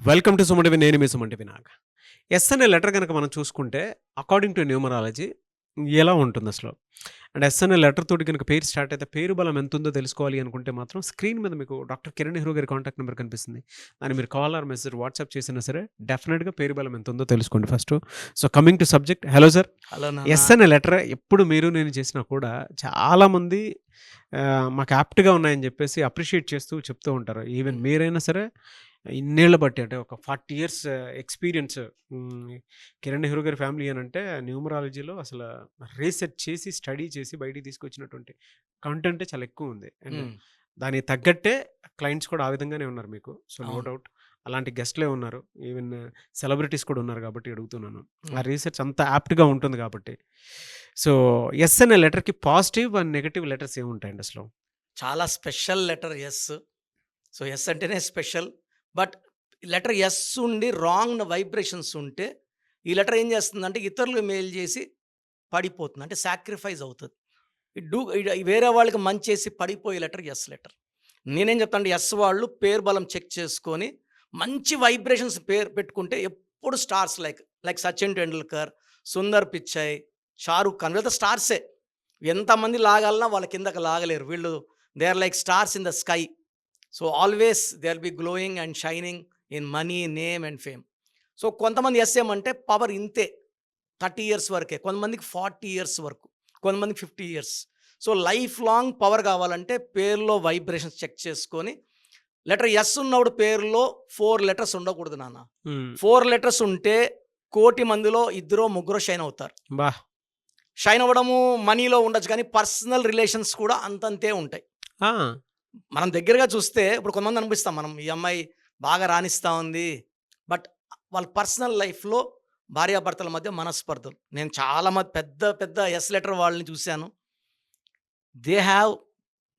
Welcome to Suman TV. నేను మీ Suman TV Nag. Yes అనే letter గనక మనం చూసుకుంటే అకార్డింగ్ టు న్యూమరాలజీ ఎలా ఉంటుందసలు? అండ్ ఎస్ అనే లెటర్ తోటి గనక పేరు స్టార్ట్ అయితే పేరు బలం ఎంతుందో తెలుసుకోవాలి అనుకుంటే మాత్రం స్క్రీన్ మీద మీకు డాక్టర్ కిరణ్ నెహ్రూ గారి కాంటాక్ట్ నెంబర్ కనిపిస్తుంది. దాన్ని మీరు కాల్ ఆర్ మెసేజ్ వాట్సాప్ చేసినా సరే డెఫినెట్‌గా పేరు బలం ఎంతుందో తెలుసుకోండి first. So coming to subject. Hello sir. Hello నాన్న. ఎస్ అనే లెటర్ ఎప్పుడు మీరు నేను చేసినా కూడా చాలామంది మాకు యాప్ట్‌గా ఉన్నాయని చెప్పేసి అప్రిషియేట్ చేస్తూ చెప్తూ ఉంటారు. ఈవెన్ మీరైనా సరే ఇన్నేళ్ల బట్టి అంటే ఒక 40 ఇయర్స్ ఎక్స్‌పీరియన్స్. కిరణ్ నెహ్రూ గారి ఫ్యామిలీ అనంటే న్యూమరాలజీలో అసలు రీసెర్చ్ చేసి, స్టడీ చేసి బయటికి తీసుకొచ్చినటువంటి కంటెంటే చాలా ఎక్కువుంది. అండ్ హ్మ్. దానికి తగ్గట్టే క్లయింట్స్ కూడా ఆ విధంగానే ఉన్నారు మీకు. సో, నో అవును. డౌట్. అలాంటి గెస్ట్‌లే ఉన్నారు. ఈవెన్ సెలబ్రిటీస్ కూడా ఉన్నారు కాబట్టి అడుగుతున్నాను. ఆ హ్మ్. రీసెర్చ్ అంత యాప్ట్‌గా ఉంటుంది కాబట్టి. సో, ఎస్ అనే లెటర్‌కి పాజిటివ్ అండ్ నెగెటివ్ లెటర్స్ ఏముంటాయండి అసలు? చాలా special letter S. So, S అంటేనే స్పెషల్. బట్ లెటర్ ఎస్ ఉండి రాంగ్ వైబ్రేషన్స్ ఉంటే, ఈ లెటర్ ఏం చేస్తుందంటే ఇతరులకు మేలు చేసి పడిపోతుంది. అంటే సాక్రిఫైస్ అవుతది. వేరే వాళ్ళకి మంచి చేసి పడిపోయే లెటర్ ఎస్ లెటర్. నేనేం చెప్తానంటే ఎస్ వాళ్ళు పేరు బలం చెక్ చేసుకొని మంచి వైబ్రేషన్స్ పేరు పెట్టుకుంటే ఎప్పుడు స్టార్స్ లైక్ సచిన్ టెండూల్కర్, సుందర్ పిచ్చయ్, షారుఖ్ ఖాన్ వీళ్ళంతా స్టార్సే. ఎంతమంది లాగాలన్నా వాళ్ళ కిందకి లాగలేరు. వీళ్ళు they are like stars in the sky. So, always they will be glowing and shining in money, name and fame. So, కొంతమంది ఎస్ ఏమంటే పవర్ ఇంతే 30 ఇయర్స్ వరకే. కొంతమందికి 40 ఇయర్స్ వరకు. కొంతమందికి 50 years. So, life long power కావాలంటే పేరులో వైబ్రేషన్స్ చెక్ చేసుకొని లెటర్ ఎస్ ఉన్నప్పుడు పేరులో 4 లెటర్స్ ఉండకూడదు నాన్న. హ్మ్. 4 లెటర్స్ ఉంటే కోటి మందిలో ఇద్దరో, ముగ్గురో షైన్ అవుతారు. అబ్బా! షైన్ అవ్వడము మనీలో ఉండొచ్చు కానీ పర్సనల్ రిలేషన్స్ కూడా అంతంతే ఉంటాయి. ఆ! మనం దగ్గరగా చూస్తే ఇప్పుడు కొంతమంది అనిపిస్తాం మనం ఈ అమ్మాయి బాగా రాణిస్తా ఉంది. బట్ వాళ్ళ పర్సనల్ లైఫ్‌లో భార్యాభర్తల మధ్య మనస్పర్ధలు. నేను చాలా మంది పెద్ద పెద్ద ఎస్ లెటర్ వాళ్ళని చూసాను. They have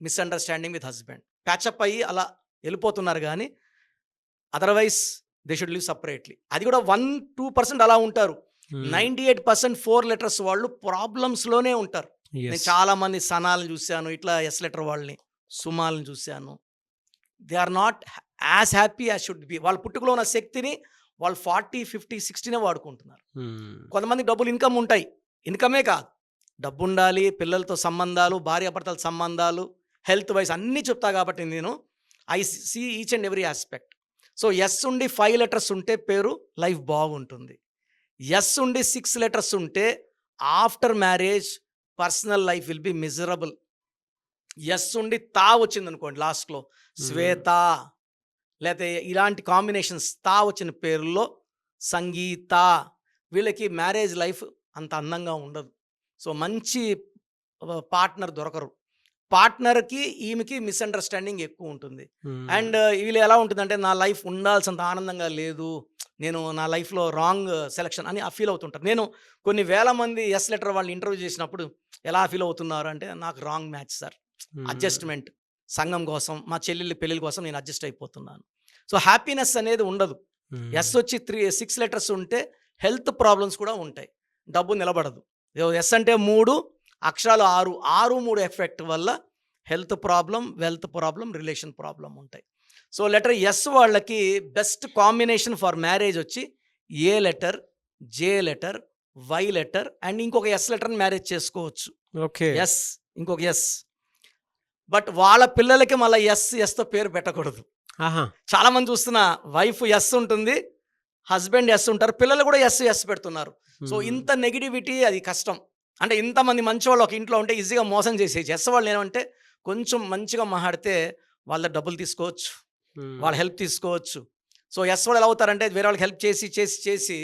misunderstanding with husband. Patch up అయ్యి అలా ఎళ్ళిపోతున్నారు గానీ, otherwise they should live separately. అది కూడా 1, 2% అలా ఉంటారు. హ్మ్. 98% 4 లెటర్స్ వాళ్ళు ప్రాబ్లమ్స్‌లోనే ఉంటారు. నేను యెస్. చాలా మంది సనాల్ని చూసాను. ఇట్లా ఎస్ లెటర్ వాళ్ళని, సుమాల్ని చూసాను. They are not as happy as should be. వాళ్ళ పుట్టుకలో ఉన్న శక్తిని వాళ్ళు 40, 50, 60నే వాడుకుంటున్నారు. హ్మ్. కొంతమందికి డబ్బులు ఇన్‌కమ్ ఉంటాయి. ఇన్‌కమే కాదు. డబ్బుండాలి, పిల్లలతో సంబంధాలు, భార్యాభర్తల సంబంధాలు, హెల్త్ వైస్ అన్నీ చెప్తా కాబట్టి నేను I see each and every aspect. So, S ఉండి 5 లెటర్స్ ఉంటే పేరు లైఫ్ బాగుంటుంది. ఎస్ ఉండి 6 లెటర్స్ ఉంటే after marriage personal life will be miserable. S ఉండి తా వచ్చిందనుకోండి లాస్ట్‌లో హ్మ్. శ్వేత లేతే ఇలాంటి కాంబినేషన్స్ తా వచ్చిన పేరుల్లో సంగీత వీళ్ళకి మ్యారేజ్ లైఫ్ అంత అందంగా ఉండదు. సో, మంచి పార్ట్నర్ దొరకరు. పార్ట్నర్‌కి, ఈమెకి మిస్‌అండర్‌స్టాండింగ్ ఎక్కువుంటుంది. హ్మ్. అండ్ వీళ్ళు ఎలా ఉంటుందంటే, నా లైఫ్ ఉండాల్సినంత ఆనందంగా లేదు. నేను నా లైఫ్‌లో రాంగ్ సెలక్షన్ అని ఫీల్ అవుతుంటారు. నేను కొన్ని వేల మంది యెస్ లెటర్ వాళ్ళని ఇంటర్వ్యూ చేసినప్పుడు ఎలా ఫీల్ అవుతున్నారు అంటే, నాకు రాంగ్ మ్యాచ్ సార్. హ్మ్. అడ్జస్ట్‌మెంట్. సంఘం కోసం, మా చెల్లెలి పెళ్ళిల కోసం నేను అడ్జస్ట్ అయిపోతున్నాను. సో, హ్యాపీనెస్ అనేది ఉండదు. హ్మ్. యెస్ వచ్చి 6 లెటర్స్ ఉంటే హెల్త్ ప్రాబ్లమ్స్ కూడా ఉంటాయి. డబ్బు నిలబడదు. యెస్ అంటే 3 అక్షరాలు 6. 6, 3 ఎఫెక్ట్ వల్ల health problem, wealth problem, relation problem ఉంటాయి. సో, లెటర్ ఎస్ వాళ్ళకి బెస్ట్ కాంబినేషన్ ఫర్ మ్యారేజ్ వచ్చి A letter, J letter, Y letter and ఇంకొక ఎస్ లెటర్‌ని మ్యారేజ్ చేసుకోవచ్చు. ఓకే. ఎస్, ఇంకొక ఎస్. బట్ వాళ్ళ పిల్లలకి మళ్ళా ఎస్‌తో పేరు పెట్టకూడదు. ఆహా! చాలామంది చూస్తున్నా వైఫ్ ఎస్ ఉంటుంది. హస్బెండ్ ఎస్ ఉంటారు. పిల్లలు కూడా ఎస్ పెడుతున్నారు. సో, హ్మ్. ఇంత నెగటివిటీ అది కష్టం. అంటే ఇంతమంది మంచోళ్ళు ఒక ఇంట్లో ఉంటే ఈజీగా మోసం చేసేయొచ్చు. ఎస్ వాళ్ళు ఏమంటే కొంచెం మంచిగా మాట్లాడితే వాళ్ళ డబ్బులు తీసుకోవచ్చు. వాళ్ళ హ్మ్. హెల్ప్ తీసుకోవచ్చు. సో, ఎస్ వాళ్ళు ఎలా అవుతారంటే వేరే వాళ్ళకి హెల్ప్ చేసి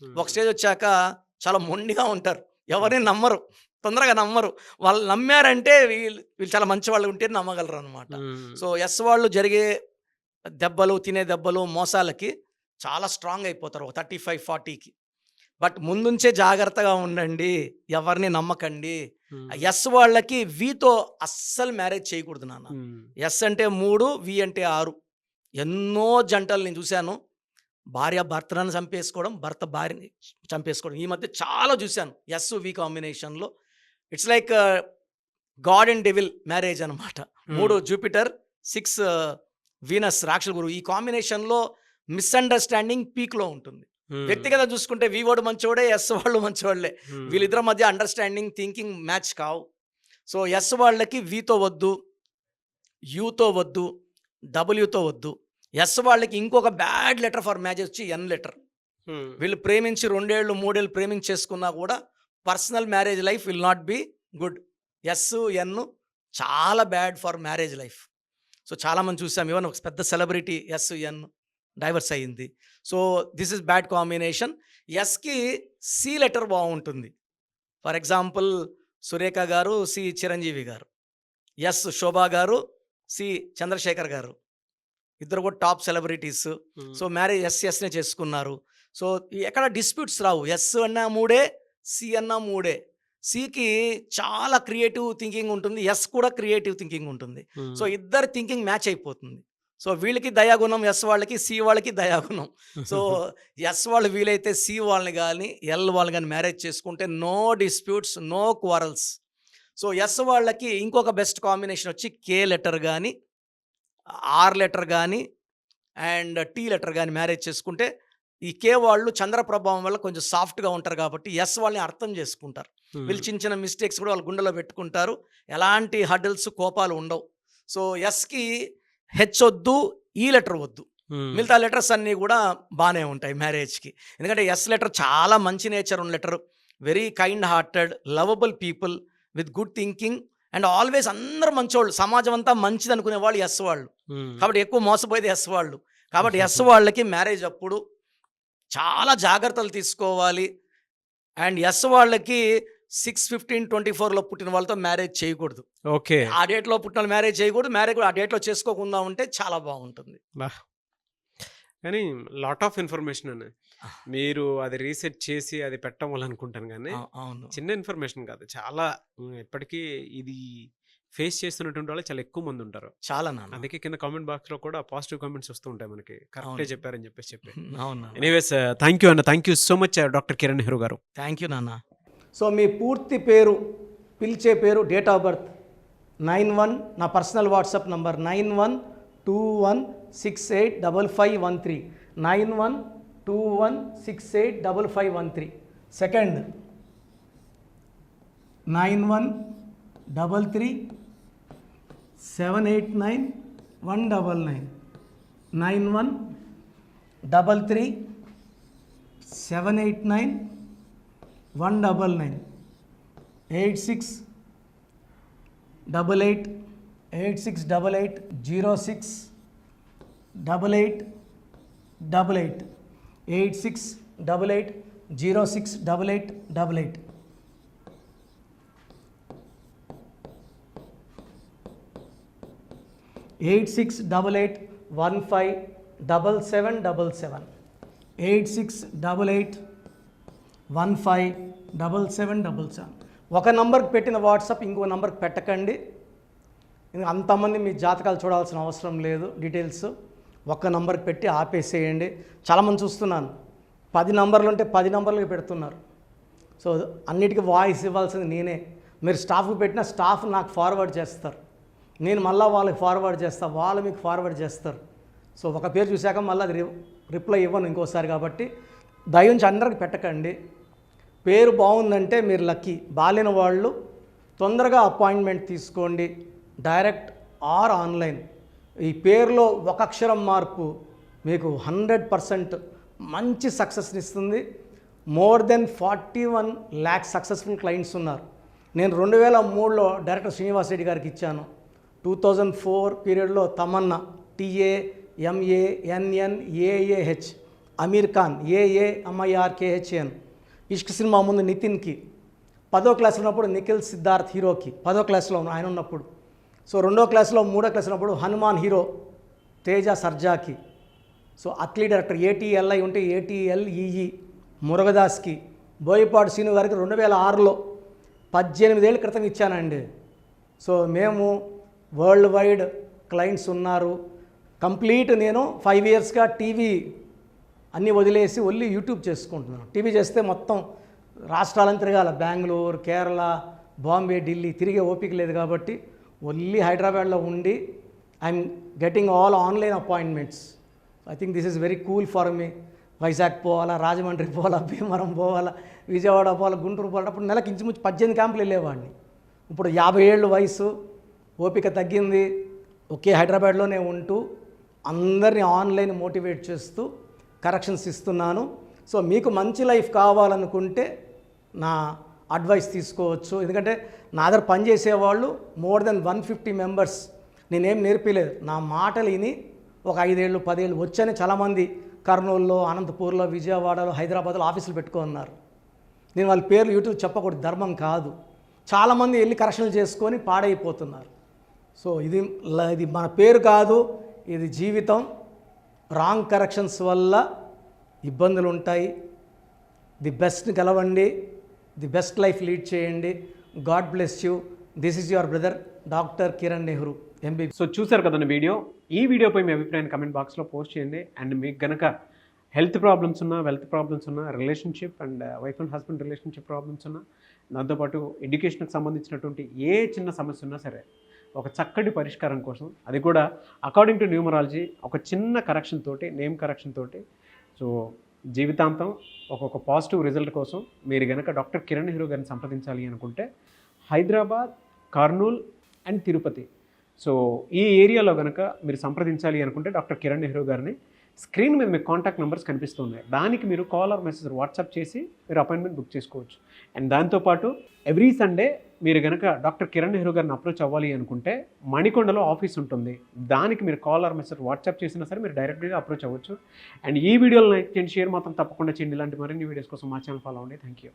ఒక హ్మ్. స్టేజ్ వచ్చాక చాలా మొండిగా ఉంటారు. ఎవరిని ఓకే. నమ్మరు. తొందరగా నమ్మరు. వాళ్ళు నమ్మారంటే వీళ్ళు వీళ్ళు చాలా మంచి వాళ్ళు ఉంటే నమ్మగలరనమాట. హ్మ్. సో, ఎస్ వాళ్ళు జరిగే దెబ్బలు, తినే దెబ్బలు, మోసాలకి చాలా స్ట్రాంగ్ అయిపోతారు. ఒక 35, 40కి. బట్ ముందుంచే జాగ్రత్తగా ఉండండి. ఎవరిని నమ్మకండి. హ్మ్. ఎస్ వాళ్ళకి వితో అస్సలు మ్యారేజ్ చేయకూడదు నాన్న. హ్మ్. ఎస్ అంటే 3, వి అంటే 6. ఎన్నో జంటలు నేను చూసాను. భార్య భర్తను చంపేసుకోవడం, భర్త భార్యని చంపేసుకోవడం. ఈ మధ్య చాలా చూసాను. ఎస్, వి కాంబినేషన్‌లో. It's like God and devil marriage అనమాట. 3 హ్మ్. జూపిటర్, 6 వీనస్ రాక్షస గురువు. ఈ కాంబినేషన్‌లో మిస్అండర్స్టాండింగ్ పీక్లో ఉంటుంది. వ్యక్తిగత చూసుకుంటే వి వాడు మంచోడే, ఎస్ వాళ్ళు మంచోళ్ళే. వీళ్ళిద్దరి మధ్య అండర్స్టాండింగ్ థింకింగ్ మ్యాచ్ కావు. సో ఎస్ వాళ్ళకి వితో వద్దు, యూతో వద్దు, డబ్ల్యూతో వద్దు. ఎస్ వాళ్ళకి ఇంకొక బ్యాడ్ లెటర్ ఫర్ మ్యారేజ్ వచ్చి ఎన్ లెటర్. వీళ్ళు ప్రేమించి 2 ఏళ్ళు 3 ఏళ్ళు ప్రేమించేసుకున్నా కూడా personal marriage life will not be good. S N చాలా bad for marriage life. So చాలామంది చూసాం, ఈవెన్ ఒక పెద్ద సెలబ్రిటీ ఎస్ ఎన్ డైవర్స్ అయ్యింది. So this is bad combination. ఎస్కి సి లెటర్ బాగుంటుంది. ఫర్ ఎగ్జాంపుల్ సురేఖ గారు, సి చిరంజీవి గారు. ఎస్ శోభా గారు, సి చంద్రశేఖర్ గారు. ఇద్దరు కూడా టాప్ సెలబ్రిటీస్. సో మ్యారేజ్ ఎస్నే చేసుకున్నారు. సో ఎక్కడ డిస్ప్యూట్స్ రావు. ఎస్ అన్నా 3, సి అన్నా 3. సికి చాలా క్రియేటివ్ థింకింగ్ ఉంటుంది, ఎస్ కూడా క్రియేటివ్ థింకింగ్ ఉంటుంది. సో ఇద్దరు థింకింగ్ మ్యాచ్ అయిపోతుంది. సో వీళ్ళకి దయాగుణం ఎస్ వాళ్ళకి, సి వాళ్ళకి దయాగుణం. సో ఎస్ వాళ్ళు వీలైతే సి వాళ్ళని కానీ ఎల్ వాళ్ళని కానీ మ్యారేజ్ చేసుకుంటే no disputes, no quarrels. So S వాళ్ళకి ఇంకొక బెస్ట్ కాంబినేషన్ వచ్చి కే లెటర్ కానీ, ఆర్ లెటర్ కానీ అండ్ టీ లెటర్ కానీ మ్యారేజ్ చేసుకుంటే, ఈ కే వాళ్ళు చంద్ర ప్రభావం వల్ల కొంచెం సాఫ్ట్గా ఉంటారు కాబట్టి ఎస్ వాళ్ళని అర్థం చేసుకుంటారు. వీళ్ళు చిన్న చిన్న మిస్టేక్స్ కూడా వాళ్ళ గుండెలో పెట్టుకుంటారు. ఎలాంటి హర్డిల్స్, కోపాలు ఉండవు. సో ఎస్కి హెచ్ వద్దు, ఈ లెటర్ వద్దు. మిగతా లెటర్స్ అన్నీ కూడా బాగానే ఉంటాయి మ్యారేజ్కి. ఎందుకంటే ఎస్ లెటర్ చాలా మంచి నేచర్ ఉన్న letter. Very kind hearted, lovable people with good thinking and always అందరూ మంచోళ్ళు. సమాజం అంతా మంచిది అనుకునే వాళ్ళు ఎస్ వాళ్ళు. కాబట్టి ఎక్కువ మోసపోయేది ఎస్ వాళ్ళు. కాబట్టి ఎస్ వాళ్ళకి మ్యారేజ్ అప్పుడు చాలా జాగ్రత్తలు తీసుకోవాలి. అండ్ ఎస్ వాళ్ళకి 6/15/24లో పుట్టిన వాళ్ళతో మ్యారేజ్ చేయకూడదు. ఓకే. ఆ డేట్లో పుట్టిన వాళ్ళు మ్యారేజ్ చేయకూడదు. మ్యారేజ్ కూడా ఆ డేట్లో చేసుకోకుండా ఉంటే చాలా బాగుంటుంది. కానీ లాట్ ఆఫ్ ఇన్ఫర్మేషన్ అన్న మీరు అది రీసెర్చ్ చేసి అది పెట్టాలనుకుంటాను, కానీ అవును, చిన్న ఇన్ఫర్మేషన్ కాదు. చాలా ఇప్పటికీ ఇది ఫేస్ చేస్తున్నటువంటి వాళ్ళు చాలా ఎక్కువ మంది ఉంటారు. చాలా నాన్న. అందుకే కింద కామెంట్ బాక్స్ లో కూడా పాజిటివ్ కామెంట్స్ వస్తూ ఉంటాయి మనకి, కరెక్టే చెప్పారని చెప్పి. అవును. ఎనీవేస్ థ్యాంక్ యూ అన్న, thank you so much doctor Kiran Nehru గారు. థ్యాంక్ యూ నాన్న. సో మీ పూర్తి పేరు, పిలిచే పేరు, డేట్ ఆఫ్ బర్త్ 91, నా personal WhatsApp number 9121685513, 9121685513. Second 9133789199, 9133789199, 868886880688, 8688068888. Eight 8688157777, 8688157777. ఒక నంబర్కి పెట్టిన వాట్సాప్ ఇంకో నంబర్కి పెట్టకండి. అంతమంది మీ జాతకాలు చూడాల్సిన అవసరం లేదు. డీటెయిల్స్ ఒక్క నంబర్కి పెట్టి ఆపేసేయండి. చాలామంది చూస్తున్నాను 10 నంబర్లు ఉంటే 10 నంబర్లకి పెడుతున్నారు. సో అన్నిటికీ వాయిస్ ఇవ్వాల్సింది నేనే. మీరు స్టాఫ్కి పెట్టిన స్టాఫ్ నాకు ఫార్వర్డ్ చేస్తారు, నేను మళ్ళీ వాళ్ళకి ఫార్వర్డ్ చేస్తాను, వాళ్ళు మీకు ఫార్వర్డ్ చేస్తారు. సో ఒక పేరు చూశాక మళ్ళీ అది రిప్లై ఇవ్వను ఇంకోసారి. కాబట్టి దయించి అందరికి పెట్టకండి. పేరు బాగుందంటే మీరు లక్కీ. బాలేని వాళ్ళు తొందరగా అపాయింట్మెంట్ తీసుకోండి, డైరెక్ట్ ఆర్ ఆన్లైన్. ఈ పేరులో ఒక అక్షరం మార్పు మీకు 100% మంచి సక్సెస్ని ఇస్తుంది. More than 41 lakh successful clients ఉన్నారు. నేను 2003లో డైరెక్టర్ శ్రీనివాస్ రెడ్డి గారికి ఇచ్చాను. 2004 పీరియడ్లో తమన్నా, TAMANNAAH, అమీర్ ఖాన్, AAMIRKHAN, ఇష్క్ సినిమా ముందు నితిన్కి, 10వ క్లాస్లో ఉన్నప్పుడు నిఖిల్ సిద్ధార్థ్ హీరోకి, 10వ క్లాస్లో ఆయన ఉన్నప్పుడు. సో 2వ క్లాస్లో 3వ క్లాస్ ఉన్నప్పుడు హనుమాన్ హీరో తేజ సర్జాకి. సో అట్లీ డైరెక్టర్ ATLI ఉంటే ATLEE మురుగదాస్కి, బోయపాడు శ్రీను గారికి 2006లో 18 ఏళ్ళ క్రితం ఇచ్చానండి. సో మేము వరల్డ్ వైడ్ క్లయింట్స్ ఉన్నారు. కంప్లీట్ నేను 5 yearsగా టీవీ అన్నీ వదిలేసి ఓన్లీ యూట్యూబ్ చేసుకుంటున్నాను. టీవీ చేస్తే మొత్తం రాష్ట్రాలను తిరగాల, బెంగళూరు, కేరళ, బాంబే, ఢిల్లీ తిరిగే ఓపిక లేదు. కాబట్టి ఓన్లీ హైదరాబాద్లో ఉండి I'm getting all online appointments. I think this is very cool for me. Vizag పోవాలా, రాజమండ్రి పోవాలా, భీమవరం పోవాలా, విజయవాడ పోవాలా, గుంటూరు పోవాలా. అప్పుడు నెలకి ఇంచుమించు 18 క్యాంపులు వెళ్ళేవాడిని. ఇప్పుడు 50 ఏళ్ళు వయసు, ఓపిక తగ్గింది. ఒకే హైదరాబాద్లోనే ఉంటూ అందరినీ ఆన్లైన్ మోటివేట్ చేస్తూ కరెక్షన్స్ ఇస్తున్నాను. సో మీకు మంచి లైఫ్ కావాలనుకుంటే నా అడ్వైస్ తీసుకోవచ్చు. ఎందుకంటే నా దగ్గర పనిచేసేవాళ్ళు మోర్ దెన్ 150 మెంబర్స్. నేనేం నేర్పిలేదు, నా మాటలు విని ఒక 5 ఏళ్ళు 10 ఏళ్ళు వచ్చని చాలామంది కర్నూలులో, అనంతపూర్లో, విజయవాడలో, హైదరాబాద్లో ఆఫీసులు పెట్టుకున్నారు. నేను వాళ్ళ పేర్లు యూట్యూబ్ చెప్పకూడదు, ధర్మం కాదు. చాలామంది వెళ్ళి కరెక్షన్లు చేసుకొని పాడైపోతున్నారు. సో ఇది మన పేరు కాదు, ఇది జీవితం. రాంగ్ కరెక్షన్స్ వల్ల ఇబ్బందులు ఉంటాయి. ది బెస్ట్ని గెలవండి, ది బెస్ట్ లైఫ్ లీడ్ చేయండి. God bless you. This is your brother doctor Kiran Nehru, MBB. So చూసారు కదండి వీడియో. ఈ వీడియోపై మీ అభిప్రాయాన్ని కమెంట్ బాక్స్లో పోస్ట్ చేయండి. అండ్ మీకు కనుక హెల్త్ ప్రాబ్లమ్స్ ఉన్నా, వెల్త్ ప్రాబ్లమ్స్ ఉన్నా, relationship and wife and husband relationship problems ఉన్నా, దాంతోపాటు ఎడ్యుకేషన్కి సంబంధించినటువంటి ఏ చిన్న సమస్య ఉన్నా సరే ఒక చక్కటి పరిష్కారం కోసం, అది కూడా అకార్డింగ్ టు న్యూమరాలజీ, ఒక చిన్న కరెక్షన్ తోటి, నేమ్ కరెక్షన్ తోటి, సో జీవితాంతం ఒక పాజిటివ్ రిజల్ట్ కోసం మీరు కనుక డాక్టర్ కిరణ్ నెహ్రూ గారిని సంప్రదించాలి అనుకుంటే హైదరాబాద్, కర్నూల్ అండ్ తిరుపతి, సో ఈ ఏరియాలో కనుక మీరు సంప్రదించాలి అనుకుంటే డాక్టర్ కిరణ్ నెహ్రూ గారిని స్క్రీన్ మీద మీకు కాంటాక్ట్ నెంబర్స్ కనిపిస్తున్నాయి. దానికి మీరు కాల్ ఆర్ మెసేజ్ వాట్సాప్ చేసి మీరు అపాయింట్మెంట్ బుక్ చేసుకోవచ్చు. అండ్ దాంతోపాటు ఎవ్రీ సండే మీరు కనుక డాక్టర్ కిరణ్ నెహ్రూ గారిని అప్రోచ్ అవ్వాలి అనుకుంటే మణికొండలో ఆఫీస్ ఉంటుంది. దానికి మీరు కాల్ ఆర్ మెసేజ్ వాట్సాప్ చేసినా సరే మీరు డైరెక్ట్గా అప్రోచ్ అవ్వచ్చు. అండ్ ఈ వీడియోలో లైక్ చేయండి, షేర్ మాత్రం తప్పకుండా చేయండి. ఇలాంటి మరిన్ని వీడియోస్ కోసం మా ఛానల్ ఫాలో అవ్వండి. Thank you.